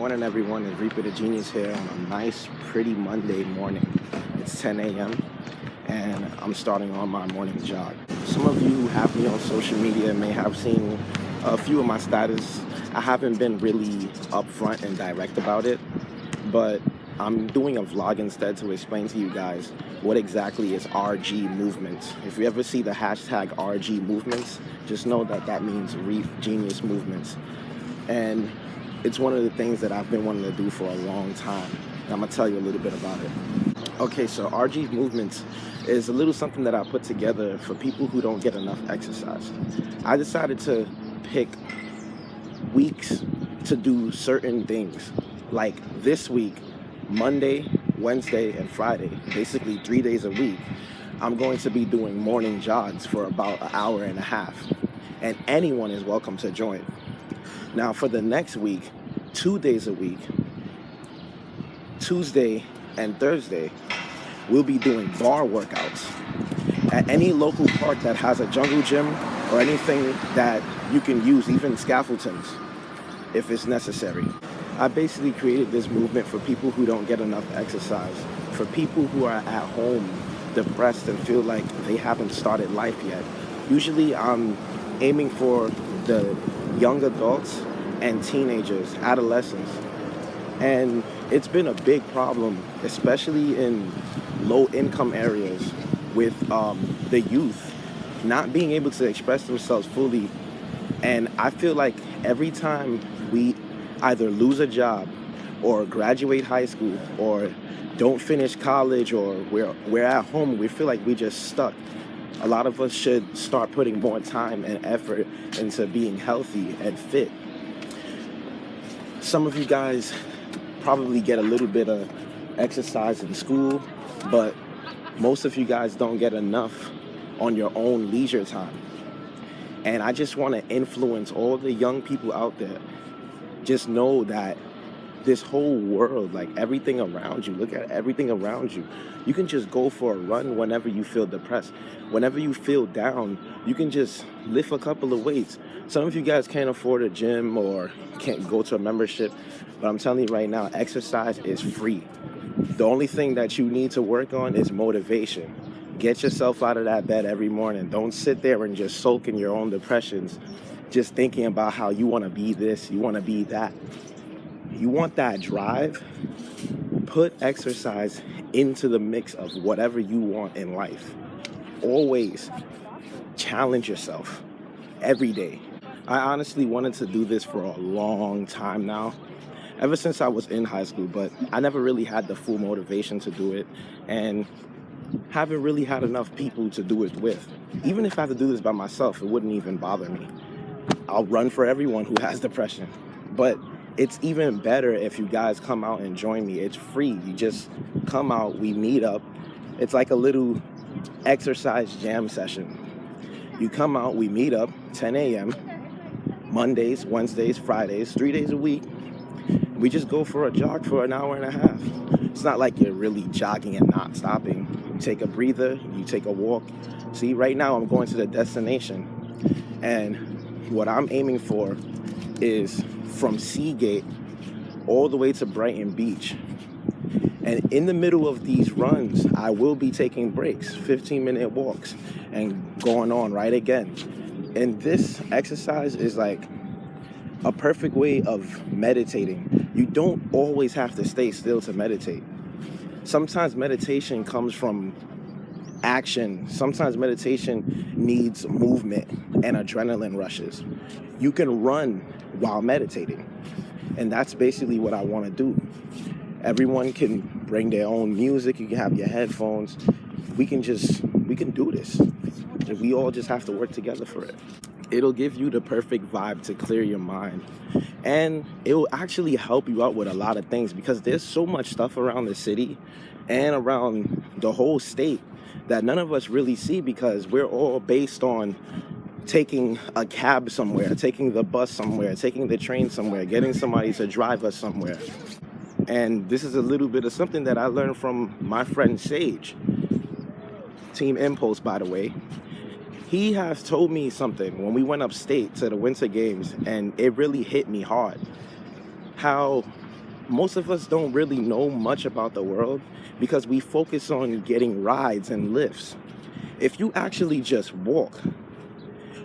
morning, everyone. It's Reaper the Genius here on a nice, pretty Monday morning. It's 10 a.m. and I'm starting on my morning jog. Some of you who have me on social media may have seen a few of my status. I haven't been really upfront and direct about it, but I'm doing a vlog instead to explain to you guys what exactly is RGMovements. If you ever see the hashtag RGMovements, just know that that means Reef Genius Movements. And it's one of the things that I've been wanting to do for a long time. And I'm gonna tell you a little bit about it. Okay, so RGMovements is a little something that I put together for people who don't get enough exercise. I decided to pick weeks to do certain things. Like this week, Monday, Wednesday, and Friday, basically 3 days a week, I'm going to be doing morning jogs for about an hour and a half. And anyone is welcome to join. Now for the next week, 2 days a week, Tuesday and Thursday, we'll be doing bar workouts at any local park that has a jungle gym or anything that you can use, even scaffoldings, if it's necessary. I basically created this movement for people who don't get enough exercise, for people who are at home depressed and feel like they haven't started life yet. Usually I'm aiming for the young adults and teenagers, adolescents. And it's been a big problem, especially in low-income areas with the youth not being able to express themselves fully. And I feel like every time we either lose a job or graduate high school or don't finish college or we're at home, we feel like we just stuck. A lot of us should start putting more time and effort into being healthy and fit. Some of you guys probably get a little bit of exercise in school, but most of you guys don't get enough on your own leisure time. And I just want to influence all the young people out there. Just know that this whole world, like everything around you, look at everything around you. You can just go for a run whenever you feel depressed. Whenever you feel down, you can just lift a couple of weights. Some of you guys can't afford a gym or can't go to a membership, but I'm telling you right now, exercise is free. The only thing that you need to work on is motivation. Get yourself out of that bed every morning. Don't sit there and just soak in your own depressions, just thinking about how you want to be this, you want to be that. You want that drive? Put exercise into the mix of whatever you want in life. Always challenge yourself every day. I honestly wanted to do this for a long time now, ever since I was in high school, but I never really had the full motivation to do it and haven't really had enough people to do it with. Even if I had to do this by myself, it wouldn't even bother me. I'll run for everyone who has depression, but it's even better if you guys come out and join me. It's free. You just come out, we meet up. It's like a little exercise jam session. You come out, we meet up, 10 a.m., Mondays, Wednesdays, Fridays, 3 days a week. We just go for a jog for an hour and a half. It's not like you're really jogging and not stopping. You take a breather, you take a walk. See, right now I'm going to the destination. And what I'm aiming for is from Seagate all the way to Brighton Beach. And in the middle of these runs, I will be taking breaks, 15-minute walks, and going on right again. And this exercise is like a perfect way of meditating. You don't always have to stay still to meditate. Sometimes meditation comes from action. Sometimes meditation needs movement and adrenaline rushes. You can run while meditating. And that's basically what I want to do. Everyone can bring their own music. You can have your headphones. We can do this. We all just have to work together for it. It'll give you the perfect vibe to clear your mind. And it will actually help you out with a lot of things because there's so much stuff around the city and around the whole state that none of us really see because we're all based on taking a cab somewhere, taking the bus somewhere, taking the train somewhere, getting somebody to drive us somewhere. And this is a little bit of something that I learned from my friend Sage. Team Impulse, by the way. He has told me something when we went upstate to the Winter Games, and it really hit me hard. How most of us don't really know much about the world because we focus on getting rides and lifts. If you actually just walk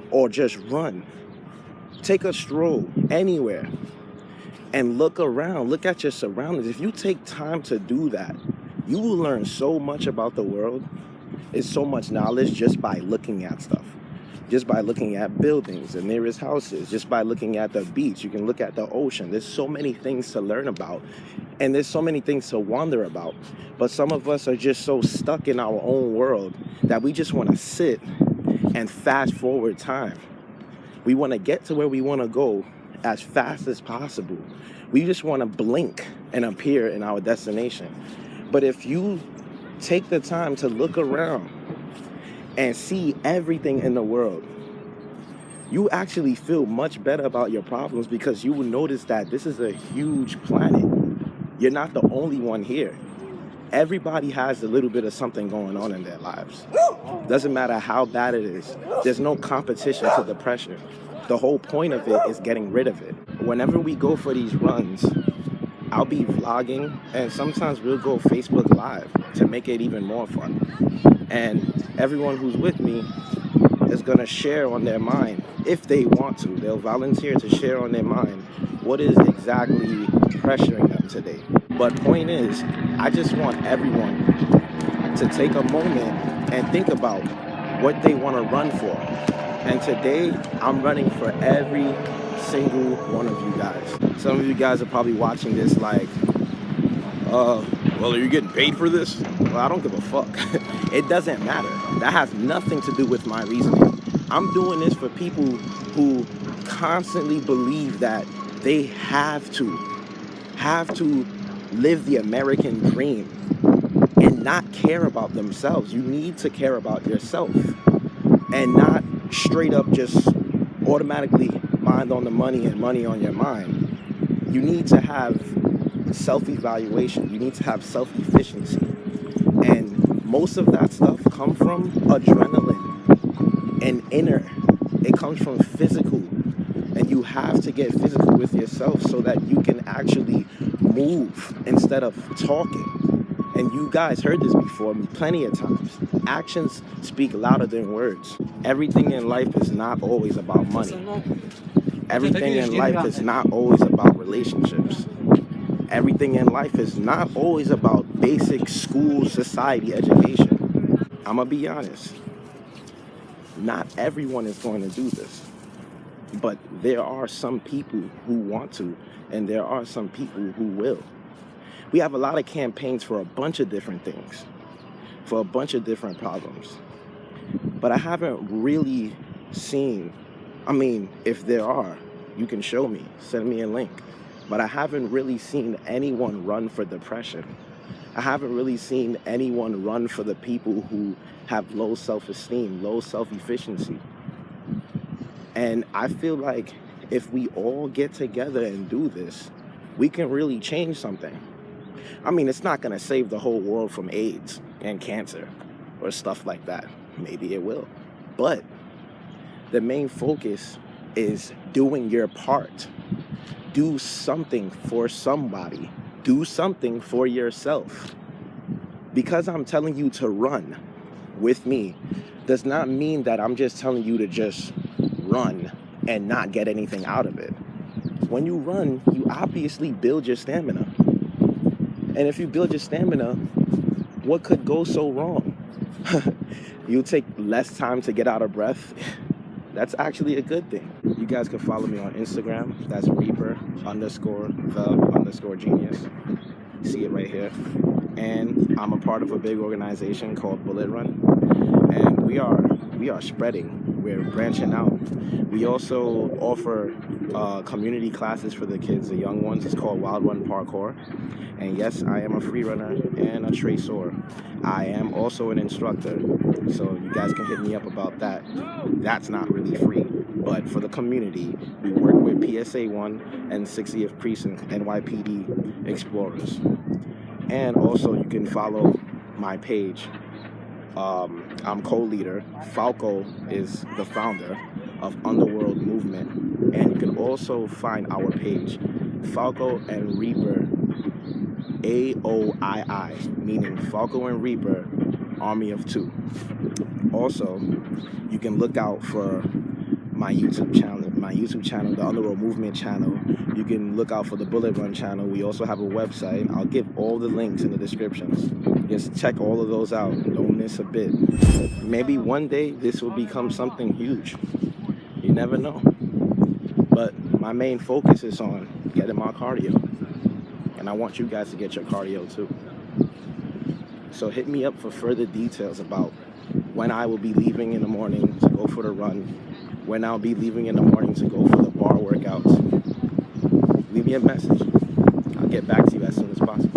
or just run, take a stroll anywhere and look around, look at your surroundings. If you take time to do that, you will learn so much about the world. It's so much knowledge just by looking at stuff, just by looking at buildings, the nearest houses, just by looking at the beach. You can look at the ocean. There's so many things to learn about, and there's so many things to wonder about. But some of us are just so stuck in our own world that we just want to sit and fast forward time. We want to get to where we want to go as fast as possible. We just want to blink and appear in our destination. But if you take the time to look around and see everything in the world, you actually feel much better about your problems, because you will notice that this is a huge planet. You're not the only one here. Everybody has a little bit of something going on in their lives. Doesn't matter how bad it is. There's no competition to depression. The whole point of it is getting rid of it. Whenever we go for these runs, I'll be vlogging, and sometimes we'll go Facebook Live to make it even more fun. And everyone who's with me is gonna share on their mind, if they want to. They'll volunteer to share on their mind what is exactly pressuring them today. But point is, I just want everyone to take a moment and think about what they want to run for. And today, I'm running for every single one of you guys. Some of you guys are probably watching this like, well, are you getting paid for this? Well, I don't give a fuck. It doesn't matter. That has nothing to do with my reasoning. I'm doing this for people who constantly believe that they have to live the American dream and not care about themselves. You need to care about yourself and not straight up just automatically mind on the money and money on your mind. You need to have self-evaluation. You need to have self-efficiency. And most of that stuff comes from adrenaline and inner. It comes from physical. And you have to get physical with yourself so that you can actually move instead of talking. And you guys heard this before plenty of times. Actions speak louder than words. Everything in life is not always about money. Everything in life is not always about relationships. Everything in life is not always about basic school society education. I'm gonna be honest. Not everyone is going to do this. But there are some people who want to, and there are some people who will. We have a lot of campaigns for a bunch of different things, for a bunch of different problems. But I haven't really seen, I mean, if there are, you can show me, send me a link. But I haven't really seen anyone run for depression. I haven't really seen anyone run for the people who have low self-esteem, low self-efficiency. And I feel like if we all get together and do this, we can really change something. I mean, it's not gonna save the whole world from AIDS and cancer or stuff like that. Maybe it will. But the main focus is doing your part. Do something for somebody. Do something for yourself. Because I'm telling you to run with me does not mean that I'm just telling you to just run and not get anything out of it. When you run, you obviously build your stamina. And if you build your stamina, what could go so wrong? You'll take less time to get out of breath. That's actually a good thing. You guys can follow me on Instagram. That's Reaper_the_genius. See it right here. And I'm a part of a big organization called Bullet Run. And we are spreading. We're branching out. We also offer community classes for the kids, the young ones. It's called Wild Run Parkour. And yes, I am a free runner and a tracer. I am also an instructor. So you guys can hit me up about that. That's not really free. But for the community, we work with PSA 1 and 60th Precinct NYPD Explorers. And also you can follow my page. I'm co-leader. Falco is the founder of UnderworldMovement. And you can also find our page, Falco and Reaper FalcoAoii, meaning Falco and Reaper, Army of Two. Also, you can look out for my YouTube channel, the UnderworldMovement channel. You can look out for the Bullet Run channel. We also have a website. I'll give all the links in the descriptions. Just check all of those out. Don't miss a bit. Maybe one day this will become something huge. You never know. But my main focus is on getting my cardio. And I want you guys to get your cardio too. So hit me up for further details about when I will be leaving in the morning to go for the run, when I'll be leaving in the morning to go for the bar workouts. Leave me a message. I'll get back to you as soon as possible.